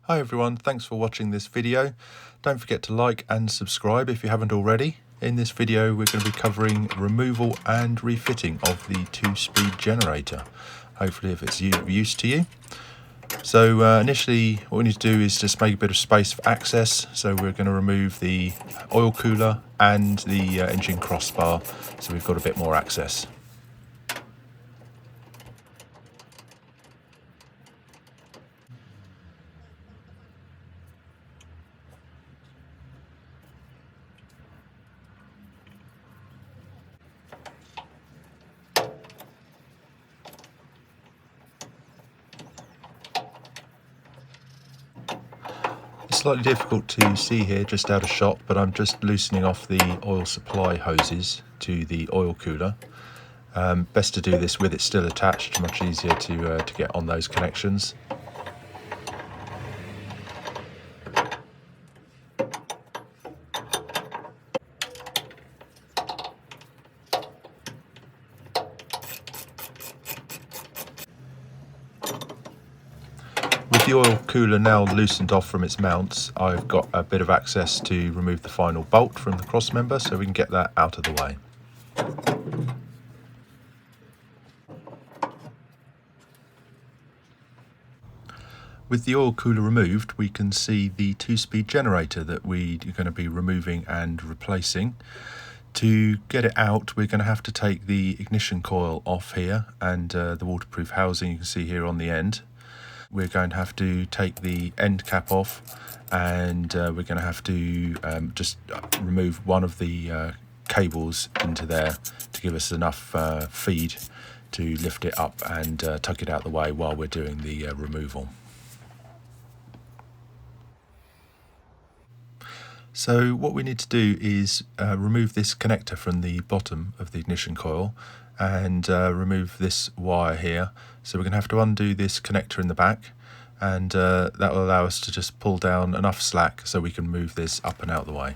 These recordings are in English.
Hi everyone, thanks for watching this video. Don't forget to like and subscribe if you haven't already. In this video we're going to be covering removal and refitting of the 2-speed generator. Hopefully if it's of use to you. So initially what we need to do is just make a bit of space for access. So we're going to remove the oil cooler and the engine crossbar so we've got a bit more access. It's slightly difficult to see here just out of shot, but I'm just loosening off the oil supply hoses to the oil cooler. Best to do this with it still attached, much easier to get on those connections. With the oil cooler now loosened off from its mounts, I've got a bit of access to remove the final bolt from the cross member so we can get that out of the way. With the oil cooler removed, we can see the 2-speed generator that we're going to be removing and replacing. To get it out, we're going to have to take the ignition coil off here and the waterproof housing you can see here on the end. We're going to have to take the end cap off, and we're going to have to just remove one of the cables into there to give us enough feed to lift it up and tuck it out the way while we're doing the removal. So what we need to do is remove this connector from the bottom of the ignition coil and remove this wire here. So we're going to have to undo this connector in the back, and that will allow us to just pull down enough slack so we can move this up and out the way.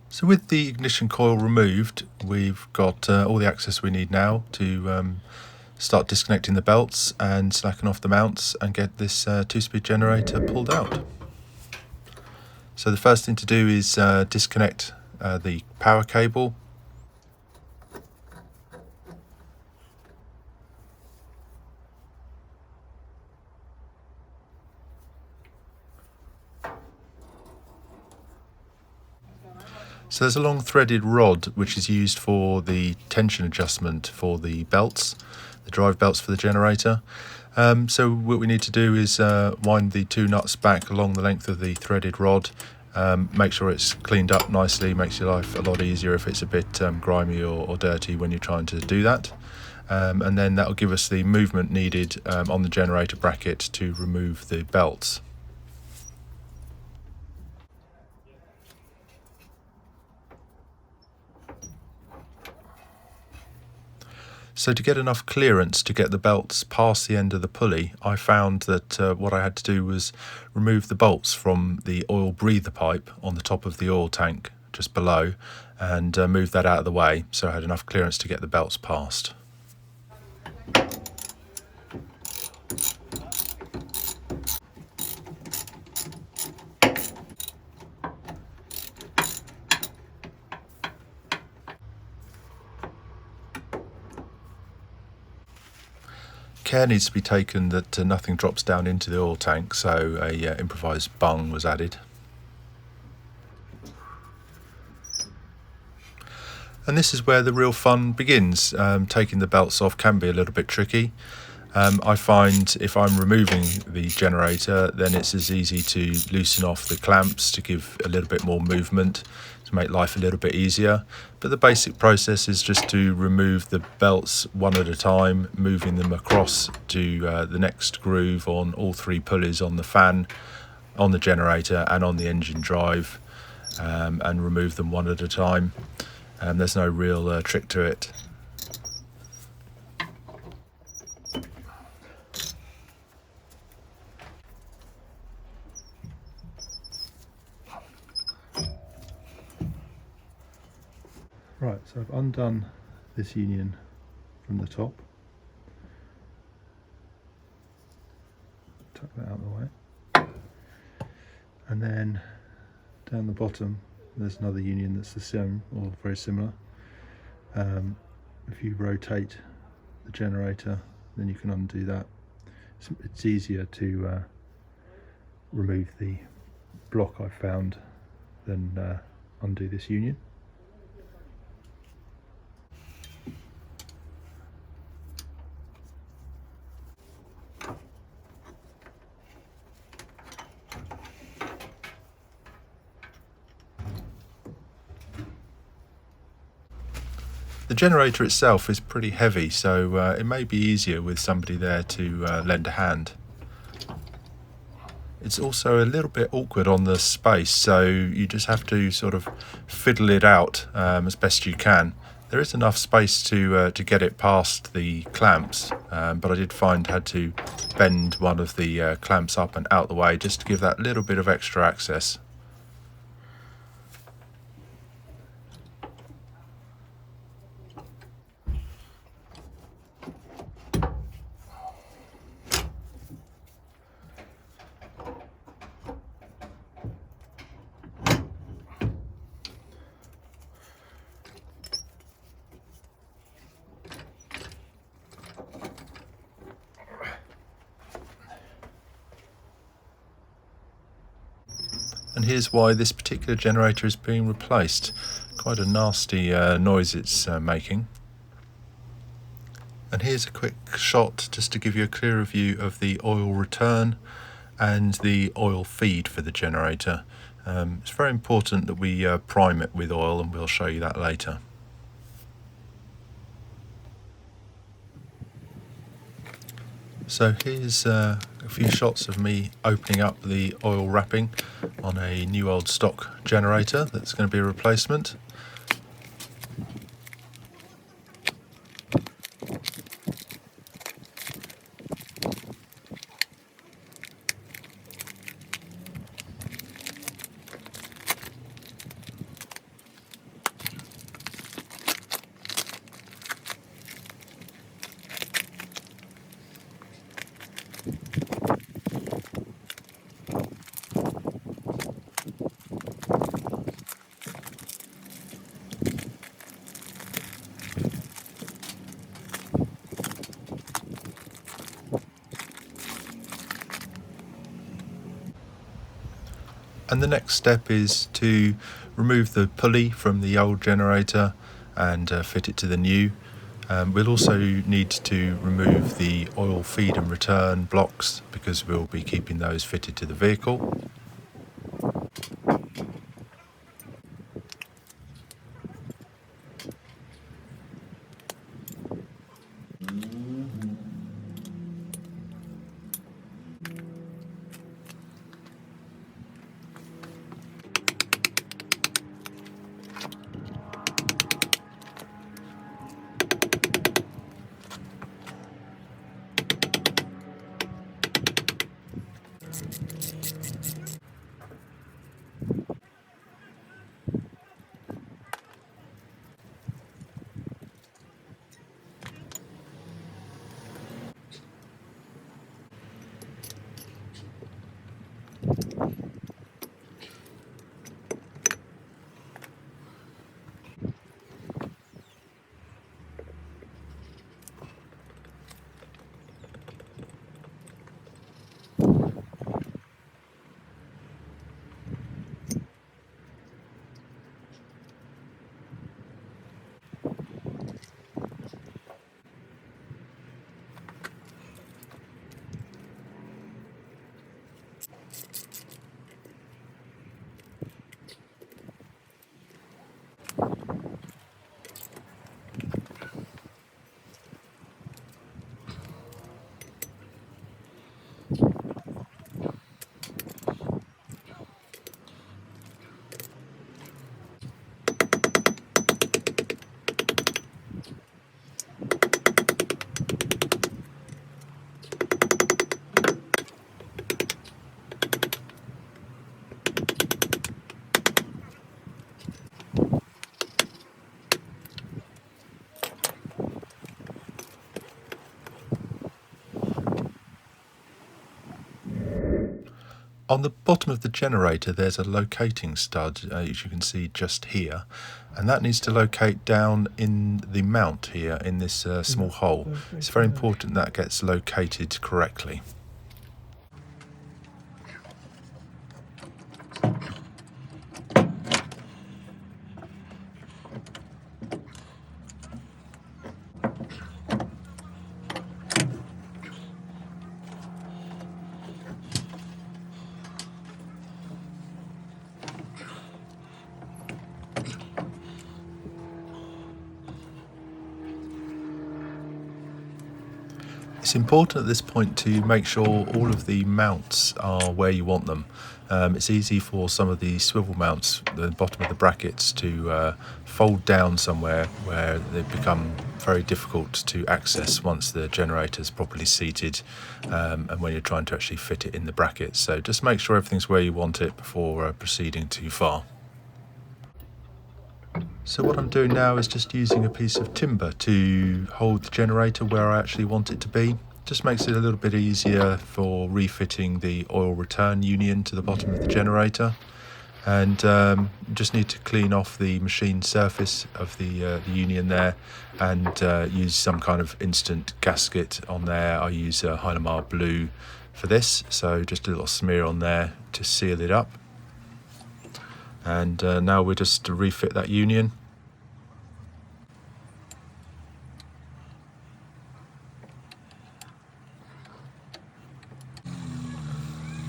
So with the ignition coil removed, we've got all the access we need now to start disconnecting the belts and slacken off the mounts and get this 2-speed generator pulled out. So the first thing to do is disconnect the power cable. So there's a long threaded rod which is used for the tension adjustment for the belts, the drive belts for the generator. So what we need to do is wind the 2 nuts back along the length of the threaded rod. Make sure it's cleaned up nicely, makes your life a lot easier if it's a bit grimy or dirty when you're trying to do that. And then that will give us the movement needed on the generator bracket to remove the belts. So to get enough clearance to get the belts past the end of the pulley, I found that what I had to do was remove the bolts from the oil breather pipe on the top of the oil tank just below and move that out of the way so I had enough clearance to get the belts past. Care needs to be taken that nothing drops down into the oil tank, so a improvised bung was added. And this is where the real fun begins. Taking the belts off can be a little bit tricky. I find if I'm removing the generator, then it's as easy to loosen off the clamps to give a little bit more movement to make life a little bit easier. But the basic process is just to remove the belts one at a time, moving them across to the next groove on all three pulleys on the fan, on the generator and on the engine drive, and remove them one at a time. There's no real trick to it. Right, so I've undone this union from the top, tuck that out of the way, and then down the bottom there's another union that's the same or very similar. If you rotate the generator, then you can undo that. It's easier to remove the block I've found than undo this union. The generator itself is pretty heavy, so it may be easier with somebody there to lend a hand. It's also a little bit awkward on the space, so you just have to sort of fiddle it out as best you can. There is enough space to get it past the clamps, but I did find I had to bend one of the clamps up and out the way just to give that little bit of extra access. And here's why this particular generator is being replaced. Quite a nasty noise it's making. And here's a quick shot just to give you a clearer view of the oil return and the oil feed for the generator. It's very important that we prime it with oil, and we'll show you that later. So here's a few shots of me opening up the oil wrapping on a new old stock generator that's going to be a replacement. And the next step is to remove the pulley from the old generator and fit it to the new. We'll also need to remove the oil feed and return blocks because we'll be keeping those fitted to the vehicle. On the bottom of the generator there's a locating stud, as you can see just here, and that needs to locate down in the mount here in this small hole. It's very important that gets located correctly. It's important at this point to make sure all of the mounts are where you want them. It's easy for some of the swivel mounts, the bottom of the brackets, to fold down somewhere where they become very difficult to access once the generator is properly seated, and when you're trying to actually fit it in the brackets. So just make sure everything's where you want it before proceeding too far. So what I'm doing now is just using a piece of timber to hold the generator where I actually want it to be. Just makes it a little bit easier for refitting the oil return union to the bottom of the generator. And just need to clean off the machine surface of the union there, and use some kind of instant gasket on there. I use Heinemar Blue for this, so just a little smear on there to seal it up. And now we're just to refit that union.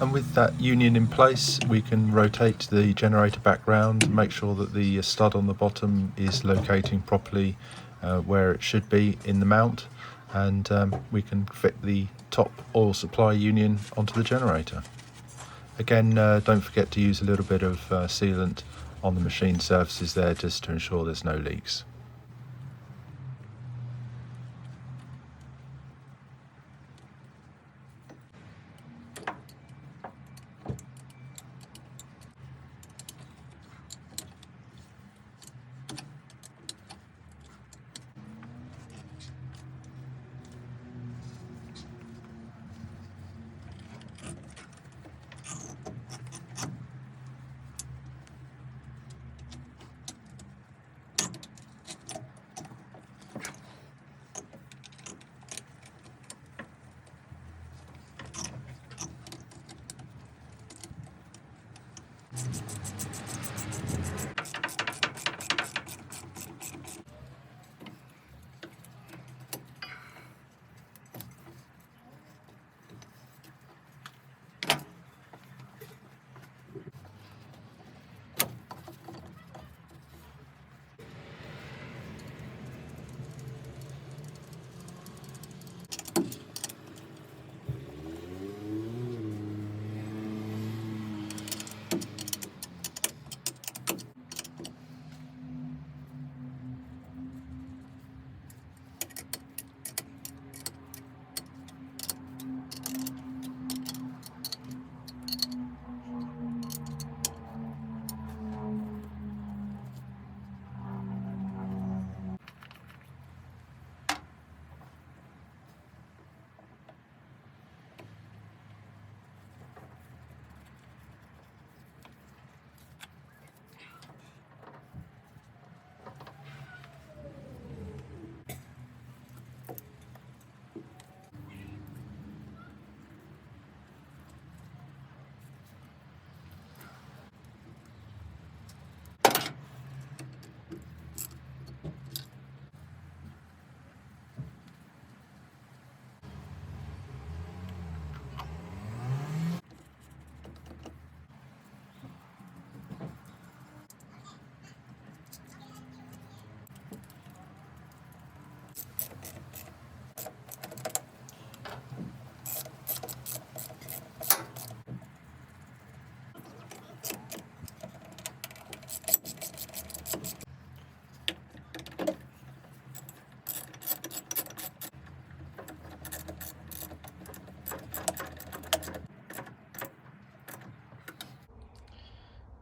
And with that union in place, we can rotate the generator back round, make sure that the stud on the bottom is locating properly where it should be in the mount, and we can fit the top oil supply union onto the generator. Again, don't forget to use a little bit of sealant on the machine surfaces there, just to ensure there's no leaks.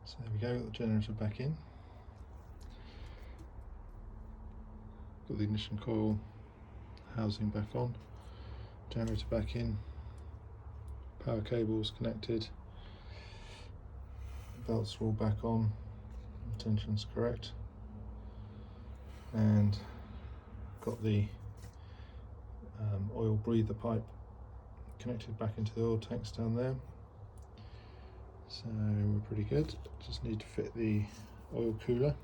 So there we go, got the generator back in. Got the ignition coil housing back on, generator back in, power cables connected, belts are all back on, tension's correct, and got the oil breather pipe connected back into the oil tanks down there, so we're pretty good. Just need to fit the oil cooler.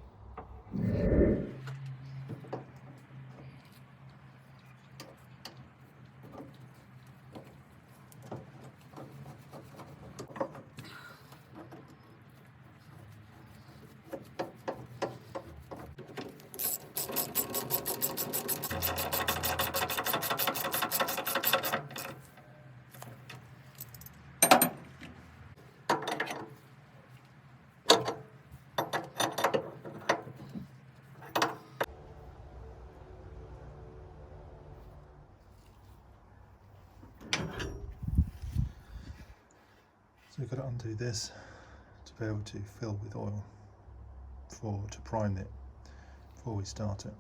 So we've got to undo this to be able to fill with oil to prime it before we start it.